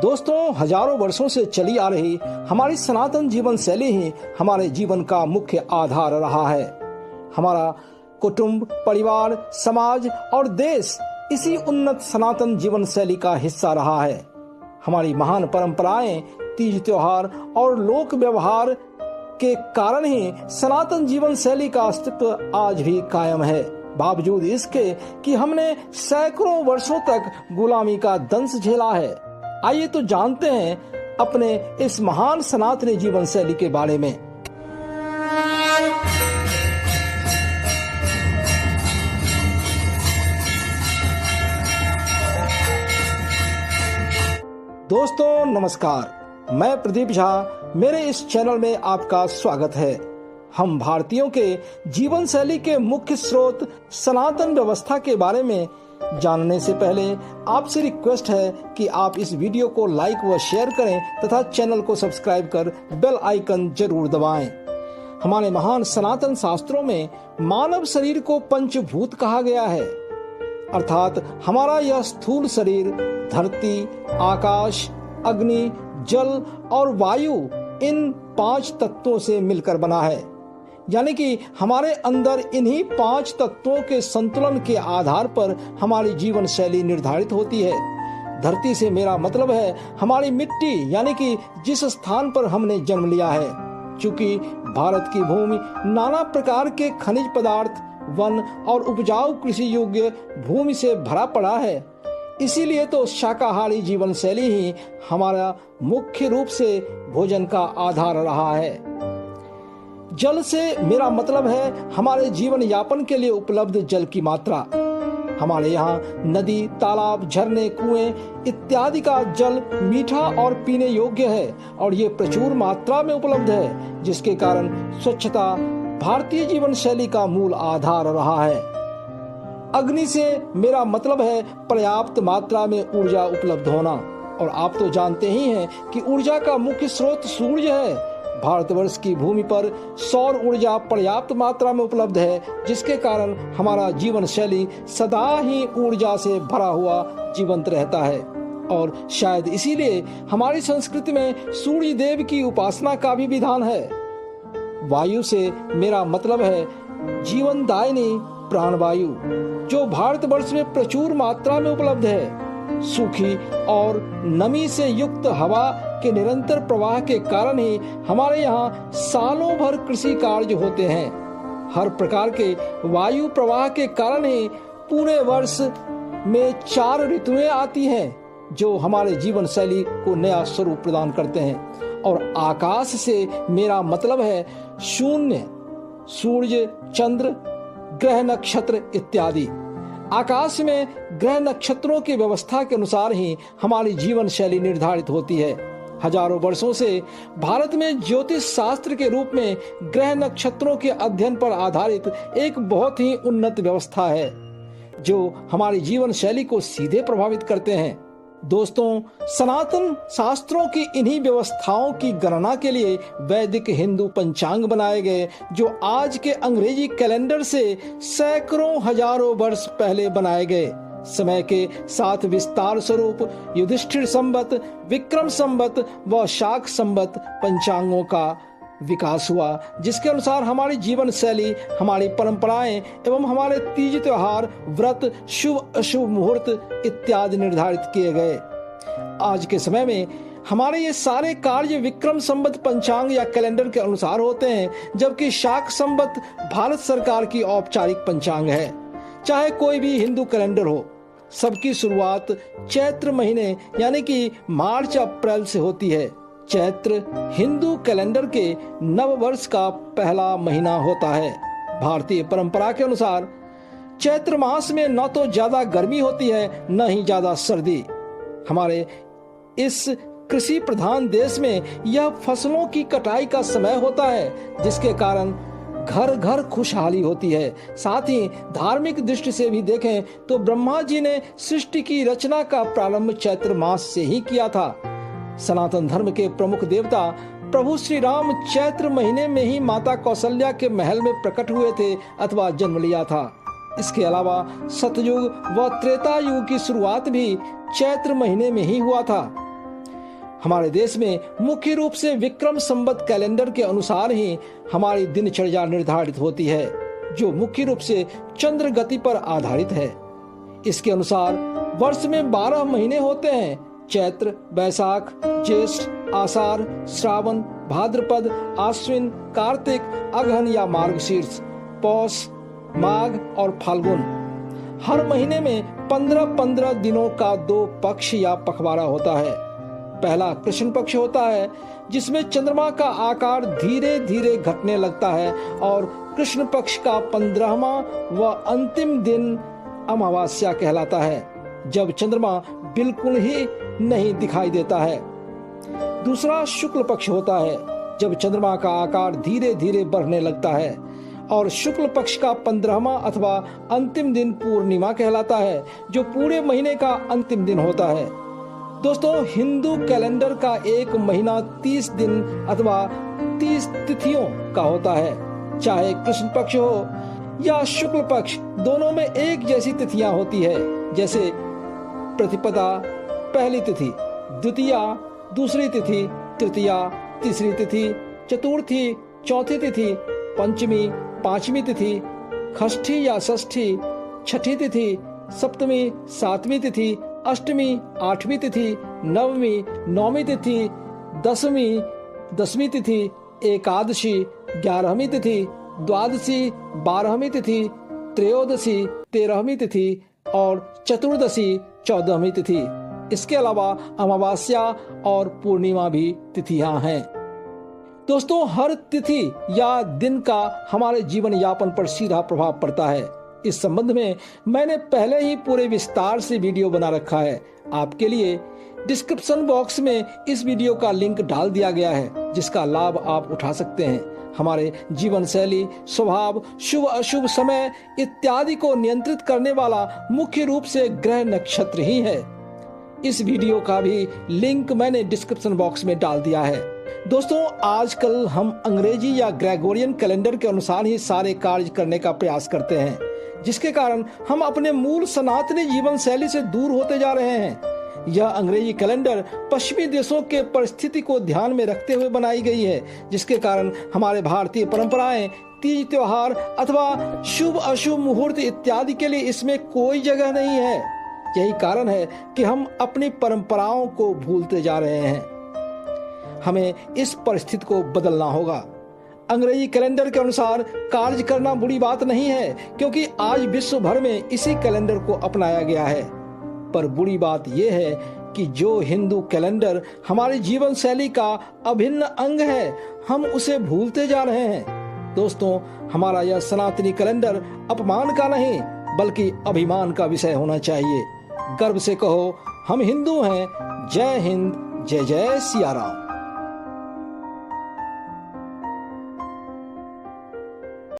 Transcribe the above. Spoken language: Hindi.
दोस्तों, हजारों वर्षों से चली आ रही हमारी सनातन जीवन शैली ही हमारे जीवन का मुख्य आधार रहा है। हमारा कुटुंब, परिवार, समाज और देश इसी उन्नत सनातन जीवन शैली का हिस्सा रहा है। हमारी महान परंपराएं, तीज त्योहार और लोक व्यवहार के कारण ही सनातन जीवन शैली का अस्तित्व आज भी कायम है, बावजूद इसके कि हमने सैकड़ों वर्षों तक गुलामी का दंश झेला है। आइए तो जानते हैं अपने इस महान सनातनी जीवन शैली के बारे में। दोस्तों नमस्कार, मैं प्रदीप झा। मेरे इस चैनल में आपका स्वागत है। हम भारतीयों के जीवन शैली के मुख्य स्रोत सनातन व्यवस्था के बारे में जानने से पहले आपसे रिक्वेस्ट है कि आप इस वीडियो को लाइक व शेयर करें तथा चैनल को सब्सक्राइब कर बेल आइकन जरूर दबाएं। हमारे महान सनातन शास्त्रों में मानव शरीर को पंचभूत कहा गया है, अर्थात हमारा यह स्थूल शरीर धरती, आकाश, अग्नि, जल और वायु इन 5 तत्वों से मिलकर बना है। यानी कि हमारे अंदर इन्हीं 5 तत्वों के संतुलन के आधार पर हमारी जीवन शैली निर्धारित होती है। धरती से मेरा मतलब है हमारी मिट्टी, यानी कि जिस स्थान पर हमने जन्म लिया है। चूंकि भारत की भूमि नाना प्रकार के खनिज पदार्थ, वन और उपजाऊ कृषि योग्य भूमि से भरा पड़ा है, इसीलिए तो शाकाहारी जीवन शैली ही हमारा मुख्य रूप से भोजन का आधार रहा है। जल से मेरा मतलब है हमारे जीवन यापन के लिए उपलब्ध जल की मात्रा। हमारे यहाँ नदी, तालाब, झरने, कुएं इत्यादि का जल मीठा और पीने योग्य है और ये प्रचुर मात्रा में उपलब्ध है, जिसके कारण स्वच्छता भारतीय जीवन शैली का मूल आधार रहा है। अग्नि से मेरा मतलब है पर्याप्त मात्रा में ऊर्जा उपलब्ध होना, और आप तो जानते ही हैं कि ऊर्जा का मुख्य स्रोत सूर्य है। भारतवर्ष की भूमि पर सौर ऊर्जा पर्याप्त मात्रा में उपलब्ध है, जिसके कारण हमारा जीवन शैली सदा ही ऊर्जा से भरा हुआ जीवंत रहता है। और शायद इसीलिए हमारी संस्कृति में सूर्य देव की उपासना का भी विधान है। वायु से मेरा मतलब है जीवनदायिनी प्राणवायु, जो भारतवर्ष में प्रचुर मात्रा में उपलब्ध है। सूखी और नमी से युक्त हवा के निरंतर प्रवाह के कारण ही हमारे यहाँ सालों भर कृषि कार्य होते हैं। हर प्रकार के वायु प्रवाह के कारण ही पूरे वर्ष में 4 ऋतुएं आती हैं, जो हमारे जीवन शैली को नया स्वरूप प्रदान करते हैं। और आकाश से मेरा मतलब है शून्य, सूर्य, चंद्र, ग्रह, नक्षत्र इत्यादि। आकाश में ग्रह नक्षत्रों की व्यवस्था के अनुसार ही हमारी जीवन शैली निर्धारित होती है। हजारों वर्षों से भारत में ज्योतिष शास्त्र के रूप में ग्रह नक्षत्रों के अध्ययन पर आधारित एक बहुत ही उन्नत व्यवस्था है, जो हमारी जीवन शैली को सीधे प्रभावित करते हैं। दोस्तों, सनातन शास्त्रों की इन्हीं व्यवस्थाओं की गणना के लिए वैदिक हिंदू पंचांग बनाए गए, जो आज के अंग्रेजी कैलेंडर से सैकड़ों हजारों वर्ष पहले बनाए गए। समय के साथ विस्तार स्वरूप युधिष्ठिर संवत, विक्रम संवत व शाक संवत पंचांगों का विकास हुआ, जिसके अनुसार हमारी जीवन शैली, हमारी परंपराएं एवं हमारे तीज त्योहार, व्रत, शुभ अशुभ मुहूर्त इत्यादि निर्धारित किए गए। आज के समय में हमारे ये सारे कार्य विक्रम संवत पंचांग या कैलेंडर के अनुसार होते हैं, जबकि शाक संवत भारत सरकार की औपचारिक पंचांग है। चाहे कोई भी हिंदू कैलेंडर हो, सबकी शुरुआत चैत्र महीने यानी कि मार्च अप्रैल से होती है। चैत्र हिंदू कैलेंडर के नव वर्ष का पहला महीना होता है। भारतीय परंपरा के अनुसार चैत्र मास में न तो ज्यादा गर्मी होती है, न ही ज्यादा सर्दी। हमारे इस कृषि प्रधान देश में यह फसलों की कटाई का समय होता है, जिसके कारण घर घर खुशहाली होती है। साथ ही धार्मिक दृष्टि से भी देखें तो ब्रह्मा जी ने सृष्टि की रचना का प्रारंभ चैत्र मास से ही किया था। सनातन धर्म के प्रमुख देवता प्रभु श्री राम चैत्र महीने में ही माता कौशल्या के महल में प्रकट हुए थे अथवा जन्म लिया था। इसके अलावा सतयुग व त्रेता युग की शुरुआत भी चैत्र महीने में ही हुआ था। हमारे देश में मुख्य रूप से विक्रम संवत कैलेंडर के अनुसार ही हमारी दिनचर्या निर्धारित होती है, जो मुख्य रूप से चंद्र गति पर आधारित है। इसके अनुसार वर्ष में 12 महीने होते हैं: चैत्र, बैसाख, ज्येष्ठ, आषाढ़, श्रावण, भाद्रपद, आश्विन, कार्तिक, अगहन या मार्गशीर्ष, पौष, माघ और फाल्गुन। हर महीने में 15-15 दिनों का 2 पक्ष या पखवाड़ा होता है। पहला कृष्ण पक्ष होता है, जिसमें चंद्रमा का आकार धीरे धीरे घटने लगता है, और कृष्ण पक्ष का 15वां व अंतिम दिन अमावस्या कहलाता है, जब चंद्रमा बिल्कुल ही नहीं दिखाई देता है। दूसरा शुक्ल पक्ष होता है, जब चंद्रमा का आकार धीरे धीरे बढ़ने लगता है, और शुक्ल पक्ष का 15वां अथवा अंतिम दिन पूर्णिमा कहलाता है, जो पूरे महीने का अंतिम दिन होता है। दोस्तों, हिंदू कैलेंडर का एक महीना 30 दिन अथवा 30 तिथियों का होता है। चाहे कृष्ण पक्ष हो या शुक्ल पक्ष, दोनों में एक जैसी तिथियां होती है, जैसे प्रतिपदा पहली तिथि, द्वितीया दूसरी तिथि, तृतीया तीसरी तिथि, चतुर्थी चौथी तिथि, पंचमी पांचवी तिथि, षष्ठी या षष्ठी छठी तिथि, सप्तमी सातवीं तिथि, अष्टमी आठवीं तिथि, नवमी नौवीं तिथि, दसवीं 10वीं तिथि, एकादशी 11वीं तिथि, द्वादशी 12वीं तिथि, त्रयोदशी 13वीं तिथि और चतुर्दशी 14वीं तिथि। इसके अलावा अमावस्या और पूर्णिमा भी तिथियां हैं। दोस्तों, हर तिथि या दिन का हमारे जीवन यापन पर सीधा प्रभाव पड़ता है। इस संबंध में मैंने पहले ही पूरे विस्तार से वीडियो बना रखा है। आपके लिए डिस्क्रिप्शन बॉक्स में इस वीडियो का लिंक डाल दिया गया है, जिसका लाभ आप उठा सकते हैं। हमारे जीवन शैली, स्वभाव, शुभ अशुभ समय इत्यादि को नियंत्रित करने वाला मुख्य रूप से ग्रह नक्षत्र ही है। इस वीडियो का भी लिंक मैंने डिस्क्रिप्शन बॉक्स में डाल दिया है। दोस्तों, आजकल हम अंग्रेजी या ग्रेगोरियन कैलेंडर के अनुसार ही सारे कार्य करने का प्रयास करते हैं, जिसके कारण हम अपने मूल सनातनी जीवन शैली से दूर होते जा रहे हैं। यह अंग्रेजी कैलेंडर पश्चिमी देशों के परिस्थिति को ध्यान में रखते हुए बनाई गई है, जिसके कारण हमारे भारतीय परंपराएं, तीज त्योहार अथवा शुभ अशुभ मुहूर्त इत्यादि के लिए इसमें कोई जगह नहीं है। यही कारण है कि हम अपनी परंपराओं को भूलते जा रहे हैं। हमें इस परिस्थिति को बदलना होगा। अंग्रेजी कैलेंडर के अनुसार कार्य करना बुरी बात नहीं है, क्योंकि आज विश्व भर में इसी कैलेंडर को अपनाया गया है। पर बुरी बात यह है कि जो हिंदू कैलेंडर हमारी जीवन शैली का अभिन्न अंग है, हम उसे भूलते जा रहे हैं। दोस्तों, हमारा यह सनातनी कैलेंडर अपमान का नहीं, बल्कि अभिमान का विषय होना चाहिए। गर्व से कहो, हम हिंदू हैं। जय हिंद, जय जय सिया राम।